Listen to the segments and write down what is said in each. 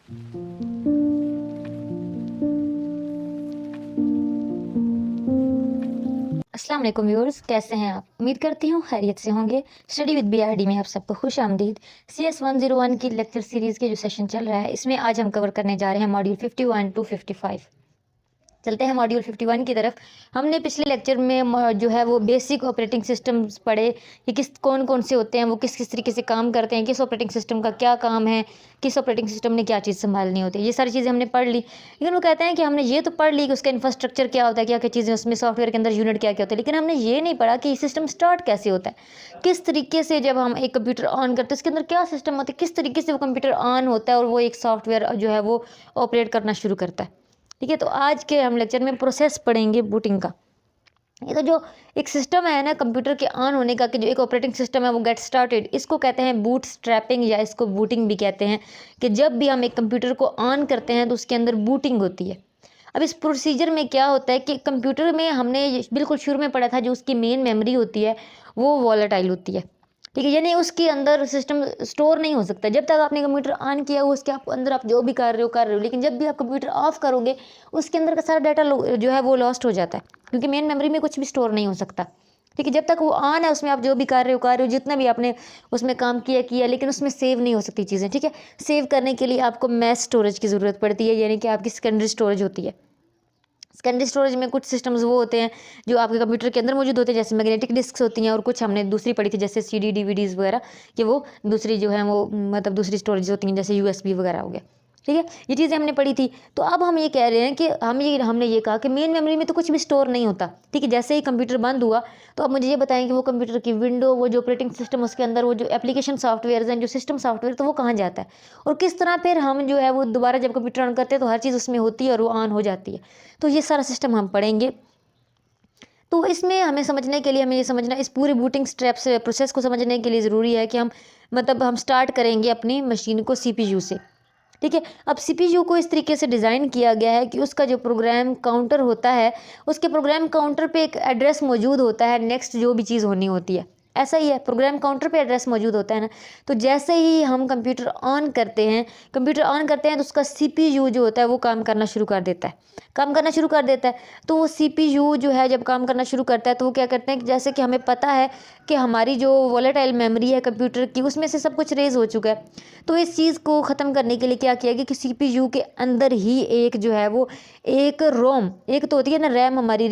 अस्सलाम वालेकुम व्यूअर्स, कैसे हैं आप? उम्मीद करती हूँ खैरियत से होंगे। स्टडी विद बीआरडी में आप सबको खुश आमदीद। CS 101 की लेक्चर सीरीज़ के जो सेशन चल रहा है, इसमें आज हम कवर करने जा रहे हैं मॉड्यूल 51 टू 55। चलते हैं मॉड्यूल 51 की तरफ। हमने पिछले लेक्चर में जो है वो बेसिक ऑपरेटिंग सिस्टम्स पढ़े कि किस कौन कौन से होते हैं, वो किस किस तरीके से काम करते हैं, किस ऑपरेटिंग सिस्टम का क्या काम है, किस ऑपरेटिंग सिस्टम ने क्या चीज़ संभालनी होती है। ये सारी चीज़ें हमने पढ़ ली। लेकिन वो कहते हैं कि हमने ये तो पढ़ ली कि उसका इंफ्रास्ट्रक्चर क्या होता है, क्या क्या चीज़ें उसमें सॉफ्टवेयर के अंदर यूनिट क्या क्या होता है, लेकिन हमने ये नहीं पढ़ा कि सिस्टम स्टार्ट कैसे होता है, किस तरीके से जब हम एक कंप्यूटर ऑन करते हैं उसके अंदर क्या सिस्टम होता है, किस तरीके से वो कंप्यूटर ऑन होता है और वो एक सॉफ्टवेयर जो है वो ऑपरेट करना शुरू करता है। ठीक है, तो आज के हम लेक्चर में प्रोसेस पढ़ेंगे बूटिंग का। ये तो जो एक सिस्टम है ना कंप्यूटर के ऑन होने का, कि जो एक ऑपरेटिंग सिस्टम है वो गेट स्टार्टेड, इसको कहते हैं बूट स्ट्रैपिंग या इसको बूटिंग भी कहते हैं। कि जब भी हम एक कंप्यूटर को ऑन करते हैं तो उसके अंदर बूटिंग होती है। अब इस प्रोसीजर में क्या होता है कि कंप्यूटर में हमने बिल्कुल शुरू में पढ़ा था, जो उसकी मेन मेमोरी होती है वो वॉलेटाइल होती है। ठीक है, यानी उसके अंदर सिस्टम स्टोर नहीं हो सकता। जब तक आपने कंप्यूटर ऑन किया हो उसके अंदर आप जो भी कर रहे हो, लेकिन जब भी आप कंप्यूटर ऑफ करोगे उसके अंदर का सारा डाटा जो है वो लॉस्ट हो जाता है, क्योंकि मेन मेमोरी में कुछ भी स्टोर नहीं हो सकता। ठीक है, जब तक वो ऑन है उसमें आप जो भी कर रहे हो, जितना भी आपने उसमें काम किया, लेकिन उसमें सेव नहीं हो सकती चीज़ें। ठीक है, सेव करने के लिए आपको मैस स्टोरेज की ज़रूरत पड़ती है, यानी कि आपकी सेकेंडरी स्टोरेज होती है। सेकेंडरी स्टोरेज में कुछ सिस्टम्स वो होते हैं जो आपके कंप्यूटर के अंदर मौजूद होते हैं, जैसे मैग्नेटिक डिस्क्स होती हैं, और कुछ हमने दूसरी पढ़ी थी जैसे CD DVDs वगैरह, कि वो दूसरी जो है वो मतलब दूसरी स्टोरेज होती हैं, जैसे USB वगैरह हो गया। ठीक है, ये चीज़ें हमने पढ़ी थी। तो अब हम ये कह रहे हैं कि हमने ये कहा कि मेन मेमोरी में तो कुछ भी स्टोर नहीं होता। ठीक है, जैसे ही कंप्यूटर बंद हुआ तो अब मुझे ये बताएं कि वो कंप्यूटर की विंडो, वो जो ऑपरेटिंग सिस्टम उसके अंदर वो जो एप्लीकेशन सॉफ्टवेयर हैं, जो सिस्टम सॉफ्टवेयर, तो वो कहाँ जाता है और किस तरह फिर हम जो है वो दोबारा जब कंप्यूटर ऑन करते हैं तो हर चीज़ उसमें होती है और वो ऑन हो जाती है। तो ये सारा सिस्टम हम पढ़ेंगे। तो इसमें हमें समझने के लिए हमें ये समझना, इस पूरे बूटिंग स्टेप्स प्रोसेस को समझने के लिए ज़रूरी है कि हम स्टार्ट करेंगे अपनी मशीन को CPU से। ठीक है, अब CPU को इस तरीके से डिज़ाइन किया गया है कि उसका जो प्रोग्राम काउंटर होता है, उसके प्रोग्राम काउंटर पे एक एड्रेस मौजूद होता है, नेक्स्ट जो भी चीज़ होनी होती है। ऐसा ही है, प्रोग्राम काउंटर पे एड्रेस मौजूद होता है ना। तो जैसे ही हम कंप्यूटर ऑन करते हैं तो उसका CPU जो होता है वो काम करना शुरू कर देता है। तो वो CPU जो है जब काम करना शुरू करता है तो वो क्या करते हैं कि जैसे कि हमें पता है कि हमारी जो वोलेटाइल मेमोरी है कंप्यूटर की, उसमें से सब कुछ रेज़ हो चुका है। तो इस चीज़ को ख़त्म करने के लिए क्या किया गया कि CPU के अंदर ही एक जो है वो एक रोम, एक तो होती है ना रैम, हमारी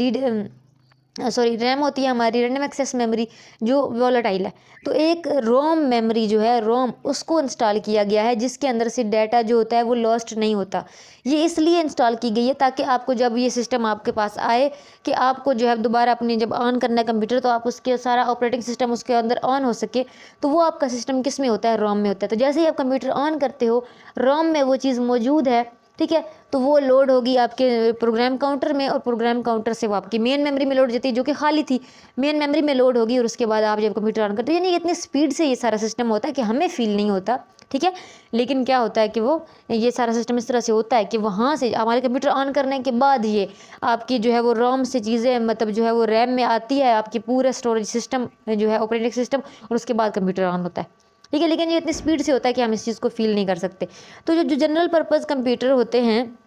रैम होती है हमारी रैंडम एक्सेस मेमोरी, जो वॉलेटाइल है। तो एक रोम मेमोरी जो है, रोम, उसको इंस्टॉल किया गया है, जिसके अंदर से डाटा जो होता है वो लॉस्ट नहीं होता। ये इसलिए इंस्टॉल की गई है ताकि आपको जब ये सिस्टम आपके पास आए, कि आपको जो है दोबारा अपने जब ऑन करना है कंप्यूटर, तो आप उसके सारा ऑपरेटिंग सिस्टम उसके अंदर ऑन हो सके। तो वो आपका सिस्टम किस में होता है, रोम में होता है। तो जैसे ही आप कंप्यूटर ऑन करते हो, रोम में वो चीज़ मौजूद है। ठीक है, तो वो लोड होगी आपके प्रोग्राम काउंटर में, और प्रोग्राम काउंटर से वो आपकी मेन मेमोरी में लोड जाती है, जो कि खाली थी, मेन मेमोरी में लोड होगी, और उसके बाद आप जब कंप्यूटर ऑन करते हो, यानी इतनी स्पीड से ये सारा सिस्टम होता है कि हमें फील नहीं होता। ठीक है, लेकिन क्या होता है कि वो ये सारा सिस्टम इस तरह से होता है कि वहाँ से हमारे कंप्यूटर ऑन करने के बाद ये आपकी जो है वो रोम से चीज़ें मतलब जो है वो रैम में आती है, आपकी पूरा स्टोरेज सिस्टम जो है ऑपरेटिंग सिस्टम, और उसके बाद कंप्यूटर ऑन होता है। ठीक है, लेकिन ये इतनी स्पीड से होता है कि हम इस चीज़ को फील नहीं कर सकते। तो जो जनरल पर्पज़ कंप्यूटर होते हैं,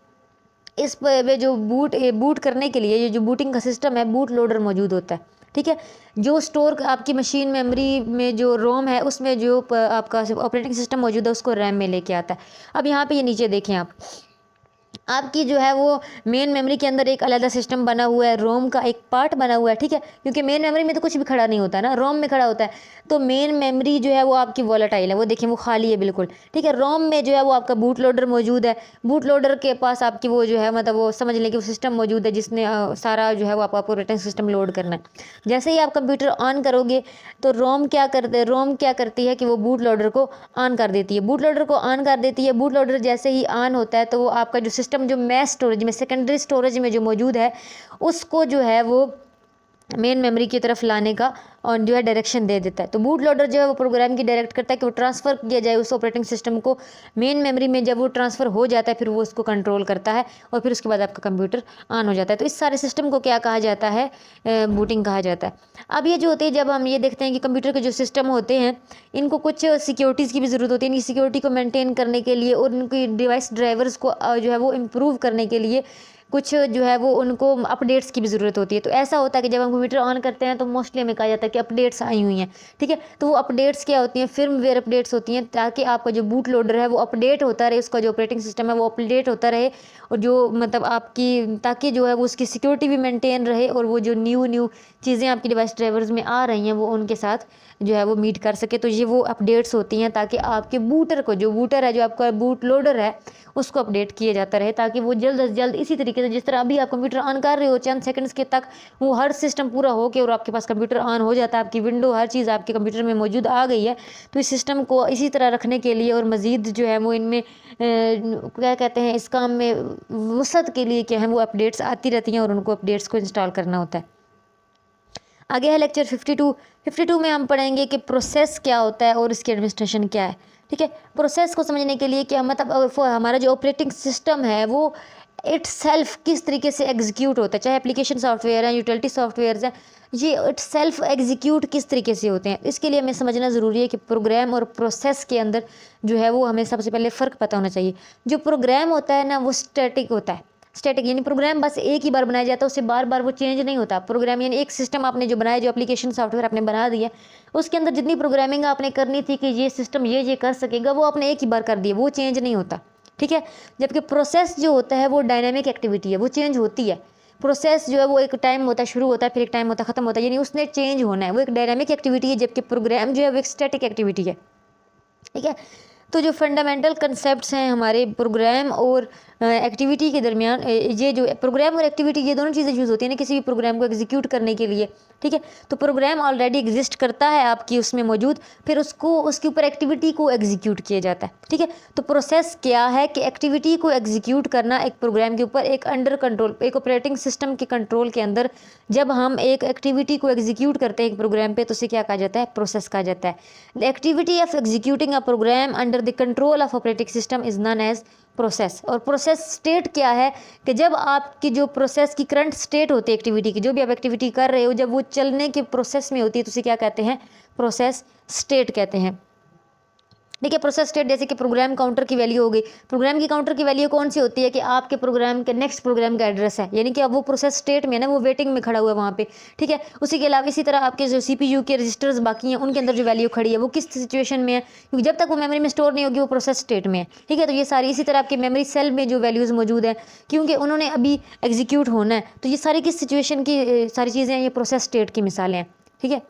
इस पे जो बूट करने के लिए ये जो बूटिंग का सिस्टम है, बूट लोडर मौजूद होता है। ठीक है, जो स्टोर आपकी मशीन मेमोरी में जो रोम है उसमें जो आपका ऑपरेटिंग सिस्टम मौजूद है उसको रैम में लेके आता है। अब यहाँ पे ये नीचे देखें आप, आपकी जो है वो मेन मेमोरी के अंदर एक अलग सिस्टम बना हुआ है, रोम का एक पार्ट बना हुआ है। ठीक है, क्योंकि मेन मेमोरी में तो कुछ भी खड़ा नहीं होता ना, रोम में खड़ा होता है। तो मेन मेमोरी जो है वो आपकी वॉलेटाइल है, वो देखिए वो खाली है बिल्कुल। ठीक है, रोम में जो है वो आपका बूट लोडर मौजूद है। बूट लोडर के पास आपकी वो जो है मतलब वो समझ लें कि वो सिस्टम मौजूद है, जिसने सारा जो है वो आपका ऑपरेटिंग सिस्टम लोड करना है। जैसे ही आप कंप्यूटर ऑन करोगे तो रोम क्या करती है कि वो बूट लोडर को ऑन कर देती है। बूट लोडर जैसे ही ऑन होता है तो वो आपका जो सिस्टम जो मैस स्टोरेज में, सेकेंडरी स्टोरेज में जो मौजूद है, उसको जो है वो मेन मेमोरी की तरफ लाने का और जो है डायरेक्शन दे देता है। तो बूट लोडर जो है वो प्रोग्राम की डायरेक्ट करता है कि वो ट्रांसफ़र किया जाए उस ऑपरेटिंग सिस्टम को मेन मेमोरी में। जब वो ट्रांसफ़र हो जाता है फिर वो उसको कंट्रोल करता है और फिर उसके बाद आपका कंप्यूटर ऑन हो जाता है। तो इस सारे सिस्टम को क्या कहा जाता है, बूटिंग कहा जाता है। अब ये जो होती है, जब हम ये देखते हैं कि कंप्यूटर के जो सिस्टम होते हैं इनको कुछ सिक्योरिटीज़ की भी ज़रूरत होती है। इनकी सिक्योरिटी को मेंटेन करने के लिए और इनकी डिवाइस ड्राइवर्स को जो है वो इम्प्रूव करने के लिए कुछ जो है वो उनको अपडेट्स की भी ज़रूरत होती है। तो ऐसा होता है कि जब हम कंप्यूटर ऑन करते हैं तो मोस्टली हमें कहा जाता है कि अपडेट्स आई हुई हैं, ठीक है। तो वो अपडेट्स क्या होती हैं, फिर्मवेयर अपडेट्स होती हैं, ताकि आपका जो बूट लोडर है वो अपडेट होता रहे, उसका जो ऑपरेटिंग सिस्टम है वो अपडेट होता रहे, और जो मतलब आपकी ताकि जो है वो उसकी सिक्योरिटी भी मेंटेन रहे, और वो जो न्यू चीज़ें आपकी डिवाइस ड्राइवर्स में आ रही हैं वो उनके साथ जो है वो मीट कर सके। तो ये वो अपडेट्स होती हैं ताकि आपके बूटर को, जो बूटर है, जो आपका बूट लोडर है, उसको अपडेट किया जाता रहे, ताकि वो जल्द से जल्द इसी तरीके से जिस तरह अभी आप कंप्यूटर ऑन कर रहे हो चंद सेकंड्स के तक वो हर सिस्टम पूरा हो के और आपके पास कंप्यूटर ऑन हो जाता है, आपकी विंडो हर चीज़ आपके कंप्यूटर में मौजूद आ गई है। तो इस सिस्टम को इसी तरह रखने के लिए और मज़ीद जो है वो इनमें क्या कहते हैं, इस काम में वसअत के लिए क्या है वो अपडेट्स आती रहती हैं और उनको अपडेट्स को इंस्टॉल करना होता है। आगे है लेक्चर 52 में हम पढ़ेंगे कि प्रोसेस क्या होता है और इसकी एडमिनिस्ट्रेशन क्या है, ठीक है। प्रोसेस को समझने के लिए क्या मतलब हमारा जो ऑपरेटिंग सिस्टम है वो इटसेल्फ किस तरीके से एग्जीक्यूट होता है, चाहे एप्लीकेशन सॉफ्टवेयर है, यूटिलिटी सॉफ्टवेयर है, ये इटसेल्फ एग्जीक्यूट किस तरीके से होते हैं। इसके लिए हमें समझना ज़रूरी है कि प्रोग्राम और प्रोसेस के अंदर जो है वो हमें सबसे पहले फ़र्क पता होना चाहिए। जो प्रोग्राम होता है ना वो स्टैटिक होता है। स्टैटिक यानी प्रोग्राम बस एक ही बार बनाया जाता है, उससे बार बार वो चेंज नहीं होता। प्रोग्राम यानी एक सिस्टम आपने जो बनाया, जो एप्लीकेशन सॉफ्टवेयर आपने बना दिया, उसके अंदर जितनी प्रोग्रामिंग आपने करनी थी कि ये सिस्टम ये कर सकेगा, वो आपने एक ही बार कर दिया, वो चेंज नहीं होता, ठीक है। जबकि प्रोसेस जो होता है वो डायनामिक एक्टिविटी है, वो चेंज होती है। प्रोसेस जो है वो एक टाइम होता है शुरू होता है, फिर एक टाइम होता है ख़त्म होता है, यानी उसने चेंज होना है, वो एक डायनामिक एक्टिविटी है। जबकि प्रोग्राम जो है वो एक स्टैटिक एक्टिविटी है, ठीक है। तो जो फंडामेंटल कंसेप्ट्स हैं हमारे प्रोग्राम और एक्टिविटी के दरमियान, ये जो प्रोग्राम और एक्टिविटी ये दोनों चीज़ें यूज़ होती हैं ना किसी भी प्रोग्राम को एग्जीक्यूट करने के लिए, ठीक है। तो प्रोग्राम ऑलरेडी एग्जिस्ट करता है आपकी उसमें मौजूद, फिर उसको उसके ऊपर एक्टिविटी को एग्जीक्यूट किया जाता है, ठीक है। तो प्रोसेस क्या है कि एक्टिविटी को एग्जीक्यूट करना एक प्रोग्राम के ऊपर, एक अंडर कंट्रोल, एक ऑपरेटिंग सिस्टम के कंट्रोल के अंदर जब हम एक एक्टिविटी को एग्जीक्यूट करते हैं एक प्रोग्राम पे, तो उसे क्या कहा जाता है, प्रोसेस कहा जाता है। The activity of executing a program under the control of operating system is known as process. और प्रोसेस स्टेट क्या है कि जब आपकी जो प्रोसेस की करंट स्टेट होती है एक्टिविटी की, जो भी आप एक्टिविटी कर रहे हो, जब वो चलने के प्रोसेस में होती है तो उसे क्या कहते हैं, प्रोसेस स्टेट कहते हैं, ठीक है। प्रोसेस स्टेट जैसे कि प्रोग्राम काउंटर की वैल्यू हो गई। प्रोग्राम की काउंटर की वैल्यू कौन सी होती है कि आपके प्रोग्राम के नेक्स्ट प्रोग्राम का एड्रेस है, यानी कि अब वो प्रोसेस स्टेट में है ना, वो वेटिंग में खड़ा हुआ है वहाँ पे, ठीक है। उसी के अलावा इसी तरह आपके जो CPU के रजिस्टर्स बाकी हैं उनके अंदर जो वैल्यू खड़ी है वो किस सिचुएशन में है, क्योंकि जब तक वो मेमोरी में स्टोर नहीं होगी वो प्रोसेस स्टेट में है, ठीक है। तो ये सारी इसी तरह आपके मेमोरी सेल में जो वैल्यूज़ मौजूद हैं क्योंकि उन्होंने अभी एग्जीक्यूट होना है, तो ये सारी किस सिचुएशन की सारी चीज़ें हैं, ये प्रोसेस स्टेट की मिसालें हैं, ठीक है।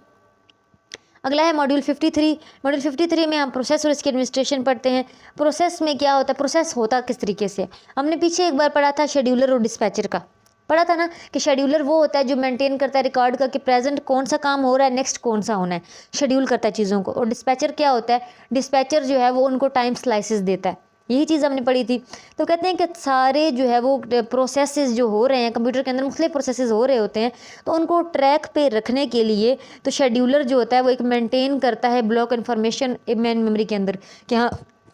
अगला है मॉड्यूल 53। मॉड्यूल 53 में हम प्रोसेस और इसकी एडमिनिस्ट्रेशन पढ़ते हैं। प्रोसेस में क्या होता है, प्रोसेस होता किस तरीके से, हमने पीछे एक बार पढ़ा था शेड्यूलर और डिस्पैचर का, पढ़ा था ना कि शेड्यूलर वो होता है जो मेंटेन करता है रिकॉर्ड का कि प्रेजेंट कौन सा काम हो रहा है, नेक्स्ट कौन सा होना है, शेड्यूल करता है चीज़ों को। और डिस्पैचर क्या होता है, डिस्पैचर जो है वो उनको टाइम स्लाइसेस देता है, यही चीज़ हमने पढ़ी थी। तो कहते हैं कि सारे जो है वो प्रोसेसेस जो हो रहे हैं कंप्यूटर के अंदर, मुख्तलिफ प्रोसेसेस हो रहे होते हैं, तो उनको ट्रैक पे रखने के लिए तो शेड्यूलर जो होता है वो एक मेंटेन करता है ब्लॉक इन्फॉर्मेशन मेन मेमोरी के अंदर कि हाँ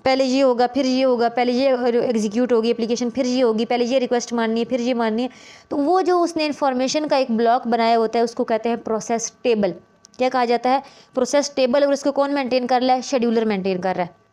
पहले ये होगा, फिर ये होगा, पहले ये एग्जीक्यूट होगी एप्लीकेशन, फिर ये होगी, पहले ये रिक्वेस्ट माननी है, फिर ये माननी है। तो वो जो उसने इन्फॉर्मेशन का एक ब्लॉक बनाया होता है उसको कहते हैं प्रोसेस टेबल। क्या कहा जाता है, प्रोसेस टेबल। और इसको कौन मेंटेन कर रहा है, शेड्यूलर मेंटेन कर रहा है,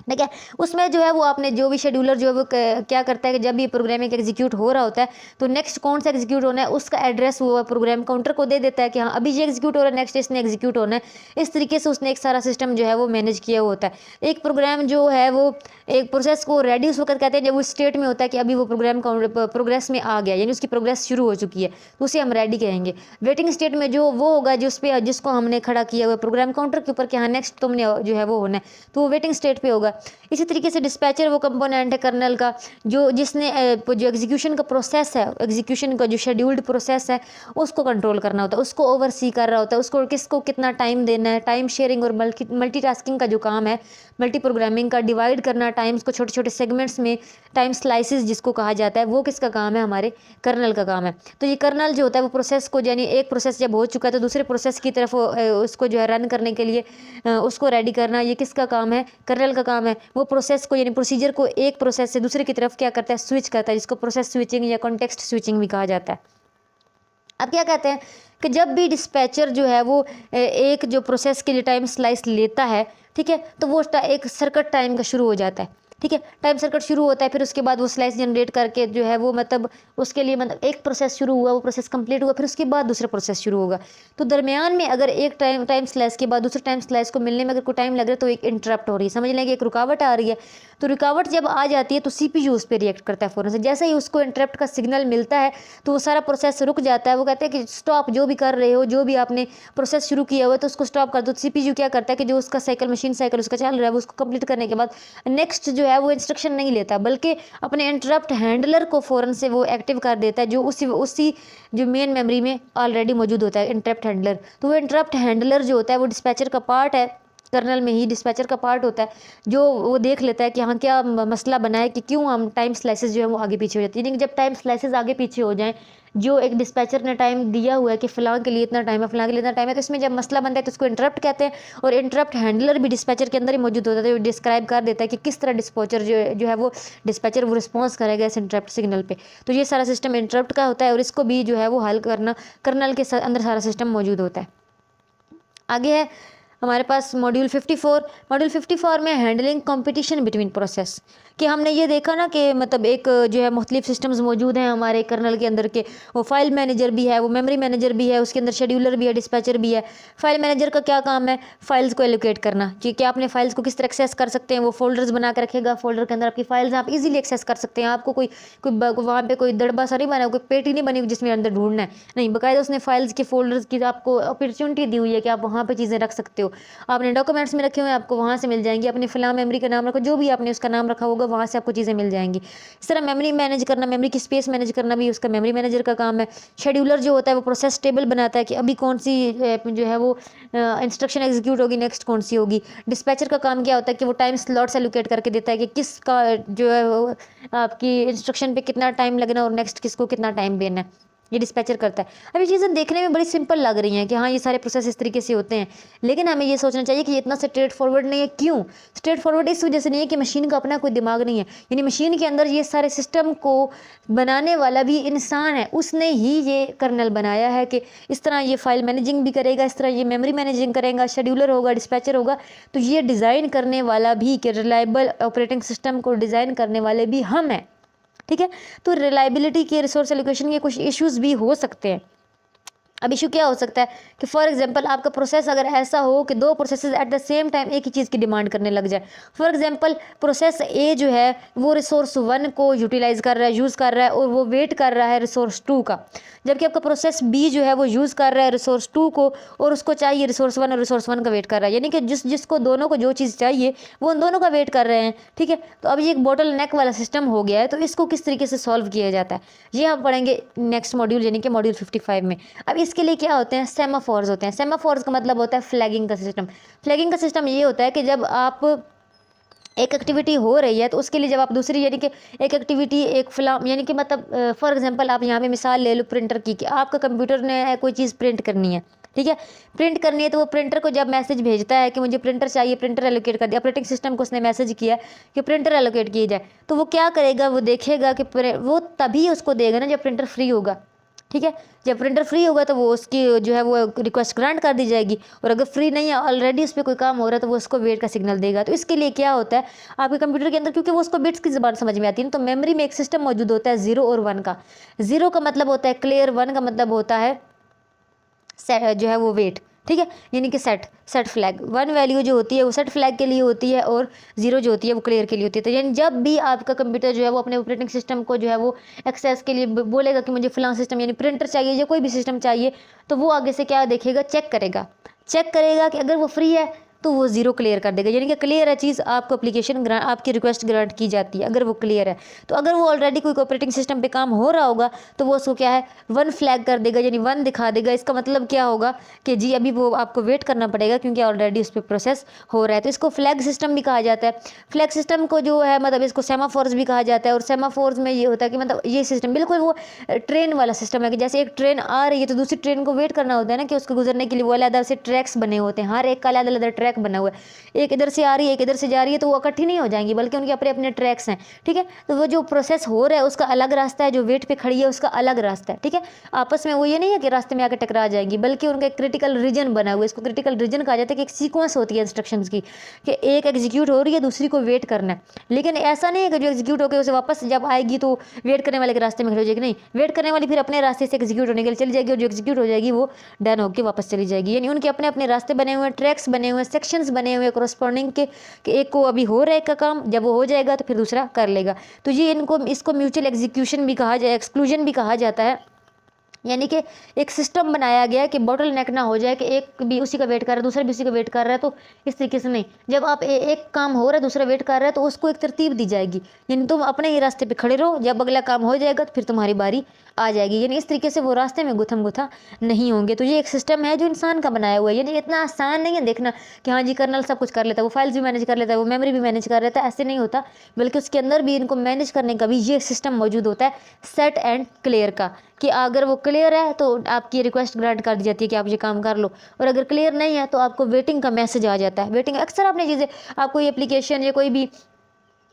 ठीक है। उसमें जो है वो आपने जो भी शेड्यूलर जो है वो क्या करता है कि जब भी प्रोग्राम एक एग्जीक्यूट हो रहा होता है तो नेक्स्ट कौन सा एग्जीक्यूट होना है उसका एड्रेस वो प्रोग्राम काउंटर को दे देता है कि हाँ अभी ये एग्जीक्यूट हो रहा है, नेक्स्ट इसने एग्जीक्यूट होना है। इस तरीके से उसने एक सारा सिस्टम जो है वो मैनेज किया हुआ होता है। एक प्रोग्राम जो है वो एक प्रोसेस को रेडी उस वक्त कहते हैं जब वो स्टेट में होता है कि अभी वो प्रोग्राम प्रोग्रेस में आ गया, यानी उसकी प्रोग्रेस शुरू हो चुकी है, तो उसे हम रेडी कहेंगे। वेटिंग स्टेट में जो वो होगा जिसको हमने खड़ा किया हुआ प्रोग्राम काउंटर के ऊपर कि हाँ नेक्स्ट तुमने जो है वो होना है, तो वो वेटिंग स्टेट पे होगा। इसी तरीके से डिस्पैचर वो कंपोनेंट है कर्नल का जो जो एग्जीक्यूशन का प्रोसेस है, एग्जीक्यूशन का जो शेड्यूल्ड प्रोसेस है उसको कंट्रोल करना होता है, उसको ओवरसी कर रहा होता है, उसको किसको कितना टाइम देना है, टाइम शेयरिंग और मल्टीटास्किंग का जो काम है, मल्टी प्रोग्रामिंग का, डिवाइड करना टाइम्स को छोटे छोटे सेगमेंट्स में, टाइम स्लाइसिस जिसको कहा जाता है, वो किसका काम है, हमारे कर्नल का काम है। तो ये कर्नल जो होता है वो प्रोसेस को, यानी एक प्रोसेस जब हो चुका है तो दूसरे प्रोसेस की तरफ उसको जो है रन करने के लिए उसको रेडी करना, ये किसका काम है, कर्नल का काम है। वो प्रोसेस को यानी प्रोसीजर को एक प्रोसेस से दूसरे की तरफ क्या करता है, स्विच करता है, जिसको प्रोसेस स्विचिंग या कॉन्टेक्स्ट स्विचिंग भी कहा जाता है। अब क्या कहते हैं कि जब भी डिस्पैचर जो है वो एक जो प्रोसेस के लिए टाइम स्लाइस लेता है, ठीक है, तो वो एक सर्किट टाइम का शुरू हो जाता है, ठीक है, टाइम सर्किट शुरू होता है। फिर उसके बाद वो स्लाइस जनरेट करके जो है वो मतलब उसके लिए मतलब एक प्रोसेस शुरू हुआ, वो प्रोसेस कंप्लीट हुआ, फिर उसके बाद दूसरा प्रोसेस शुरू होगा। तो दरमियान में अगर एक टाइम स्लाइस के बाद दूसरे टाइम स्लाइस को मिलने में अगर कोई टाइम लग रहा है तो एक इंटरप्ट हो रही है, समझ लें कि एक रुकावट आ रही है। तो रुकावट जब आ जाती है तो CPU उस पर रिएक्ट करता है फ़ौरन से। जैसे ही उसको इंटरप्ट का सिग्नल मिलता है तो वो सारा प्रोसेस रुक जाता है। वो कहते हैं कि स्टॉप, जो भी कर रहे हो, जो भी आपने प्रोसेस शुरू किया हुआ है तो उसको स्टॉप कर दो। CPU क्या करता है कि जो उसका साइकिल, मशीन साइकिल उसका चल रहा है, वो उसको कंप्लीट करने के बाद नेक्स्ट जो है वो इंस्ट्रक्शन नहीं लेता, बल्कि अपने इंटरप्ट हैंडलर को फ़ौरन से वो एक्टिव कर देता है, जो उसी जो मेन मेमोरी में ऑलरेडी मौजूद होता है, इंटरप्ट हैंडलर। तो वो इंटरप्ट हैंडलर जो होता है वो डिस्पैचर का पार्ट है, कर्नल में ही डिस्पैचर का पार्ट होता है, जो वो देख लेता है कि हाँ क्या मसला बना है कि क्यों हम टाइम स्लाइसेस जो है वो आगे पीछे हो जाती है। यानी कि जब टाइम स्लाइसेस आगे पीछे हो जाएं, जो एक डिस्पैचर ने टाइम दिया हुआ है कि फ़लाँ के लिए इतना टाइम है, फ़लाँ के लिए इतना टाइम है, तो इसमें जब मसला बनता है तो उसको इंटरप्ट कहते हैं। और इंटरप्ट हैंडलर भी डिस्पैचर के अंदर ही मौजूद होता है, जो डिस्क्राइब कर देता है कि किस तरह डिस्पैचर जो है वो डिस्पैचर वो रिस्पॉन्स करेगा इस इंटरप्ट सिग्नल पे। तो ये सारा सिस्टम इंटरप्ट का होता है और इसको भी जो है वो हल करना कर्नल के अंदर सारा सिस्टम मौजूद होता है। आगे है हमारे पास मॉड्यूल 54। मॉड्यूल 54 में हैंडलिंग कंपटीशन बिटवीन प्रोसेस, कि हमने ये देखा ना कि मतलब एक जो है मुख्तलिफ सिस्टम्स मौजूद हैं हमारे कर्नल के अंदर के, वो फाइल मैनेजर भी है, वो मेमोरी मैनेजर भी है, उसके अंदर शेड्यूलर भी है, डिस्पैचर भी है। फाइल मैनेजर का क्या काम है, फाइल्स को एलोकेट करना, कि आपने फाइल्स को किस तरह एक्सेस कर सकते हैं। वो फोल्डर्स बना कर रखेगा, फोल्डर के अंदर आपकी फाइल्स आप इजीली एक्सेस कर सकते हैं। आपको कोई वहाँ पे कोई दड़बा सा नहीं बना, कोई पेटी नहीं बनी जिसमें अंदर ढूंढना है, नहीं, बाकायदा उसने फाइल्स के फोल्डर्स की आपको अपॉर्चुनिटी दी हुई है कि आप वहाँ पर चीज़ें रख सकते हो। आपने डॉक्यूमेंट्स में रखे हुए हैं, आपको वहाँ से मिल जाएंगी। अपने फिलहाल मेमोरी का नाम रखो, जो भी आपने उसका नाम रखा होगा वहाँ से आपको चीज़ें मिल जाएंगी। इस तरह मेमोरी मैनेज करना, मेमोरी की स्पेस मैनेज करना भी उसका मेमोरी मैनेजर का काम है। शेड्यूलर जो होता है वो प्रोसेस टेबल बनाता है कि अभी कौन सी जो है वो इंस्ट्रक्शन एग्जीक्यूट होगी, नेक्स्ट कौन सी होगी। डिस्पैचर का काम क्या होता है कि वो टाइम स्लॉट्स एलोकेट करके देता है कि किसका जो है वो आपकी इंस्ट्रक्शन पे कितना टाइम लगना और नेक्स्ट किसको कितना टाइम देना है, ये डिस्पैचर करता है। अब ये चीज़ें देखने में बड़ी सिंपल लग रही हैं कि हाँ ये सारे प्रोसेस इस तरीके से होते हैं, लेकिन हमें ये सोचना चाहिए कि ये इतना स्ट्रेट फॉरवर्ड नहीं है। क्यों स्ट्रेट फॉरवर्ड? इस वजह से नहीं है कि मशीन का अपना कोई दिमाग नहीं है, यानी मशीन के अंदर ये सारे सिस्टम को बनाने वाला भी इंसान है, उसने ही ये कर्नल बनाया है कि इस तरह ये फाइल मैनेजिंग भी करेगा, इस तरह ये मेमोरी मैनेजिंग करेगा, शेड्यूलर होगा, डिस्पैचर होगा। तो ये डिज़ाइन करने वाला भी, कि रिलायबल ऑपरेटिंग सिस्टम को डिज़ाइन करने वाले भी हम हैं, ठीक है। तो रिलायबिलिटी के, रिसोर्स एलोकेशन के कुछ इश्यूज भी हो सकते हैं। अब इशू क्या हो सकता है कि फॉर एग्जांपल आपका प्रोसेस अगर ऐसा हो कि दो processes at the same time एक ही चीज़ की डिमांड करने लग जाए। फॉर एग्जांपल प्रोसेस ए जो है वो रिसोर्स 1 को यूटिलाइज़ कर रहा है, यूज़ कर रहा है, और वो वेट कर रहा है रिसोर्स 2 का, जबकि आपका प्रोसेस बी जो है वो यूज़ कर रहा है रिसोर्स 2 को, और उसको चाहिए रिसोर्स 1 और रिसोर्स 1 का वेट कर रहा है। यानी कि जिसको दोनों को जो चीज़ चाहिए वो उन दोनों का वेट कर रहे हैं, ठीक है। तो अब ये एक बॉटल नेक वाला सिस्टम हो गया है। तो इसको किस तरीके से सॉल्व किया जाता है ये हम पढ़ेंगे नेक्स्ट मॉड्यूल, यानी कि मॉड्यूल 55 में। अब इसके लिए क्या होते हैं, सेमाफोर्स होते हैं। सेमाफोर्स का मतलब होता है फ्लैगिंग का सिस्टम। फ्लैगिंग का सिस्टम ये होता है कि जब आप एक एक्टिविटी हो रही है तो उसके लिए जब आप दूसरी, यानी कि एक एक्टिविटी एक फिल्म, यानी कि मतलब फॉर एग्जांपल आप यहाँ पे मिसाल ले लो प्रिंटर की, कि आपका कंप्यूटर ने कोई चीज़ प्रिंट करनी है, ठीक है, प्रिंट करनी है। तो वो प्रिंटर को जब मैसेज भेजता है कि मुझे प्रिंटर चाहिए, प्रिंटर एलोकेट कर दिया, ऑपरेटिंग सिस्टम को उसने मैसेज किया कि प्रिंटर एलोकेट किया जाए, तो वो क्या करेगा, वो देखेगा कि वो तभी उसको देगा ना जब प्रिंटर फ्री होगा, ठीक है। जब प्रिंटर फ्री होगा तो वो उसकी जो है वो रिक्वेस्ट ग्रांट कर दी जाएगी, और अगर फ्री नहीं है, ऑलरेडी उस पर कोई काम हो रहा है, तो वो उसको वेट का सिग्नल देगा। तो इसके लिए क्या होता है आपके कंप्यूटर के अंदर, क्योंकि वो उसको बिट्स की ज़बान समझ में आती है ना, तो मेमोरी में एक सिस्टम मौजूद होता है 0 और 1 का। 0 का मतलब होता है क्लियर, 1 का मतलब होता है जो है वो वेट, ठीक है, यानी कि सेट फ्लैग। 1 वैल्यू जो होती है वो सेट फ्लैग के लिए होती है, और 0 जो होती है वो क्लियर के लिए होती है। तो यानी जब भी आपका कंप्यूटर जो है वो अपने ऑपरेटिंग सिस्टम को जो है वो एक्सेस के लिए बोलेगा कि मुझे फलां सिस्टम यानी प्रिंटर चाहिए या कोई भी सिस्टम चाहिए, तो वो आगे से क्या देखेगा, चेक करेगा कि अगर वो फ्री है तो वो ज़ीरो क्लियर कर देगा, यानी कि क्लियर है चीज़, आपको एप्लीकेशन ग्रांट, आपकी रिक्वेस्ट ग्रांट की जाती है अगर वो क्लियर है। तो अगर वो ऑलरेडी कोई ऑपरेटिंग सिस्टम पे काम हो रहा होगा तो वो उसको क्या है, 1 फ्लैग कर देगा, यानी 1 दिखा देगा। इसका मतलब क्या होगा कि जी अभी वो आपको वेट करना पड़ेगा क्योंकि ऑलरेडी उस पर प्रोसेस हो रहा है। तो इसको फ्लैग सिस्टम भी कहा जाता है। फ्लैग सिस्टम को जो है मतलब इसको सेमाफोर्स भी कहा जाता है। और सेमाफोर्स में ये होता है कि मतलब ये सिस्टम बिल्कुल वो ट्रेन वाला सिस्टम है कि जैसे एक ट्रेन आ रही है तो दूसरी ट्रेन को वेट करना होता है ना कि उसको गुजरने के लिए वो अलग से ट्रैक्स बने होते हैं, हर एक का अलग अलग ट्रैक बना हुआ है। एक इधर से आ रही है, एक इधर से जा रही है, तो वो इकट्ठी नहीं हो जाएंगी बल्कि उनके अपने अपने ट्रैक्स हैं, ठीक है। तो वो जो प्रोसेस हो रहा है उसका अलग रास्ता है, जो वेट पे खड़ी है उसका अलग रास्ता है, ठीक है। आपस में वो ये नहीं है कि रास्ते में आकर टकरा जाएंगी, बल्कि उनका एक क्रिटिकल रीजन बना हुआ है। इसको क्रिटिकल रीजन कहा जाता है कि एक सीक्वेंस होती है इंस्ट्रक्शंस की, कि एक एग्जीक्यूट हो रही है, दूसरी को वेट करना है। लेकिन ऐसा नहीं है कि जो एग्जीक्यूट होकर उसे वापस जब आएगी तो वेट करने वाले के रास्ते में खड़ी हो जाएगी, नहीं, वेट करने वाली फिर अपने रास्ते से एग्जीक्यूट होने के लिए चली जाएगी और जो एग्जीक्यूट हो जाएगी वो डन होकर वापस चली जाएगी। यानी उनके अपने अपने रास्ते बने हुए हैं, ट्रैक्स बने हुए हैं, सेक्शंस बने हुए हैं कोरस्पॉन्डिंग के, कि एक को अभी हो रहा है का काम, जब वो हो जाएगा तो फिर दूसरा कर लेगा। तो ये इसको म्यूचुअल एग्जीक्यूशन भी कहा जाए, एक्सक्लूजन भी कहा जाता है। यानी कि एक सिस्टम बनाया गया है कि बॉटल नेक ना हो जाए कि एक भी उसी का वेट कर रहा है, दूसरा भी उसी का वेट कर रहा है। तो इस तरीके से नहीं, जब आप एक काम हो रहा है दूसरा वेट कर रहा है तो उसको एक तरतीब दी जाएगी, यानी तुम अपने ही रास्ते पे खड़े रहो, जब अगला काम हो जाएगा तो फिर तुम्हारी बारी आ जाएगी। यानी इस तरीके से वो रास्ते में गुथम गुथा नहीं होंगे। तो ये एक सिस्टम है जो इंसान का बनाया हुआ है। यानी इतना आसान नहीं है देखना कि हाँ जी कर्नल सब कुछ कर लेता है, वो फाइल्स भी मैनेज कर लेता है, वो मेमोरी भी मैनेज कर लेता है, ऐसे नहीं होता। बल्कि उसके अंदर भी इनको मैनेज करने का भी ये सिस्टम मौजूद होता है, सेट एंड क्लियर का, कि अगर वो क्लियर है तो आपकी रिक्वेस्ट ग्रांट कर दी जाती है कि आप ये काम कर लो, और अगर क्लियर नहीं है तो आपको वेटिंग का मैसेज आ जाता है। वेटिंग अक्सर आपने चीज़ें, आप कोई एप्लीकेशन या कोई भी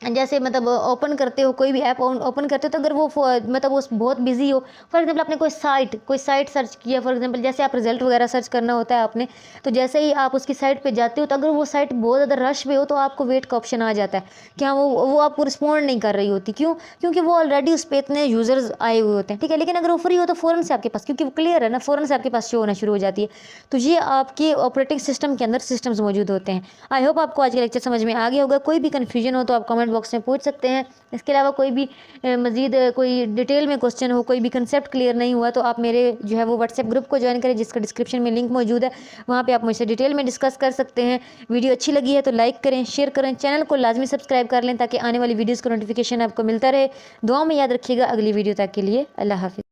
जैसे मतलब ओपन करते हो, कोई भी ऐप ओपन करते हो, तो अगर वो मतलब वो बहुत बिजी हो, फॉर एग्जांपल आपने कोई साइट सर्च किया, फॉर एग्जांपल जैसे आप रिजल्ट वगैरह सर्च करना होता है आपने, तो जैसे ही आप उसकी साइट पे जाते हो तो अगर वो साइट बहुत ज़्यादा रश में हो तो आपको वेट का ऑप्शन आ जाता है कि हाँ वो आपको रिस्पॉन्ड नहीं कर रही होती। क्यों? क्योंकि वो ऑलरेडी उस पर इतने यूज़र्स आए हुए होते हैं, ठीक है। लेकिन अगर वो फ्री हो तो फ़ौरन से आपके पास, क्योंकि वो क्लियर है ना, फ़ौरन से आपके पास शो होना शुरू हो जाती है। तो ये आपके ऑपरेटिंग सिस्टम के अंदर सिस्टम्स मौजूद होते हैं। आई होप आपको आज का लेक्चर समझ में आ गया होगा। कोई भी कन्फ्यूजन हो तो आप कमेंट बॉक्स में पूछ सकते हैं। इसके अलावा कोई भी मज़ीद कोई डिटेल में क्वेश्चन हो, कोई भी कंसेप्ट क्लियर नहीं हुआ, तो आप मेरे जो है वो व्हाट्सएप ग्रुप को ज्वाइन करें, जिसका डिस्क्रिप्शन में लिंक मौजूद है। वहाँ पे आप मुझसे डिटेल में डिस्कस कर सकते हैं। वीडियो अच्छी लगी है तो लाइक करें, शेयर करें, चैनल को लाजमी सब्सक्राइब कर लें ताकि आने वाली वीडियोज़ का नोटिफिकेशन आपको मिलता रहे। दुआ में याद रखिएगा। अगली वीडियो तक के लिए अल्लाह हाफिज़।